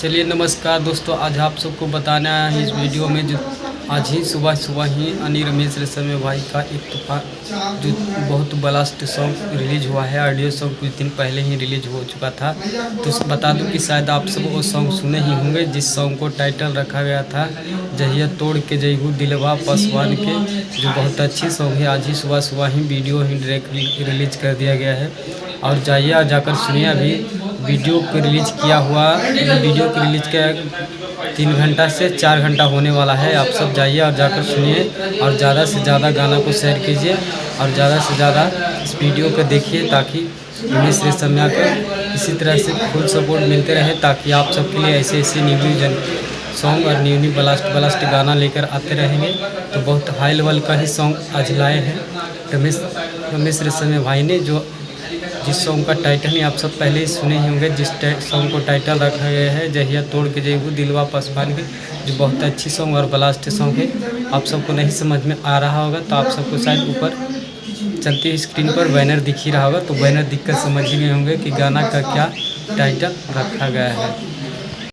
चलिए नमस्कार दोस्तों, आज आप सबको बताना है इस वीडियो में जो आज ही सुबह ही अनी रमेश रेशमिया भाई का एक तूफान जो बहुत ब्लास्ट सॉन्ग रिलीज हुआ है। ऑडियो सॉन्ग कुछ दिन पहले ही रिलीज हो चुका था। तो बता दूं कि शायद आप सब वो सॉन्ग सुने ही होंगे जिस सॉन्ग को टाइटल रखा गया था जहिया तोड़ के जयहू दिलवा पासवान के, जो बहुत अच्छी सॉन्ग है। आज ही सुबह ही वीडियो ही डायरेक्ट रिलीज कर दिया गया है और जाइए और जाकर सुनिए। अभी वीडियो को रिलीज किया हुआ वीडियो को रिलीज किया 3 घंटा से 4 घंटा होने वाला है। आप सब जाइए और जाकर सुनिए और ज़्यादा से ज़्यादा गाना को शेयर कीजिए और ज़्यादा से ज़्यादा इस वीडियो को देखिए ताकि रमेश रेशमिया को इसी तरह से फुल सपोर्ट मिलते रहे, ताकि आप सबके लिए ऐसे न्यू सॉन्ग और न्यू ब्लास्ट गाना लेकर आते रहेंगे। तो बहुत हाई लेवल का ही सॉन्ग आज लाए हैं रमेश रेशमिया भाई ने, जो जिस सॉन्ग का टाइटल ही आप सब पहले ही सुने ही होंगे। जिस सॉन्ग को टाइटल रखा गया है जहिया तोड़ के जयहू दिलवा पासवान के, जो बहुत अच्छी सॉन्ग और ब्लास्ट सॉन्ग है। आप सबको नहीं समझ में आ रहा होगा तो आप सबको शायद ऊपर चलती स्क्रीन पर बैनर दिख ही रहा होगा, तो बैनर दिखकर समझ ही गए होंगे कि गाना का क्या टाइटल रखा गया है।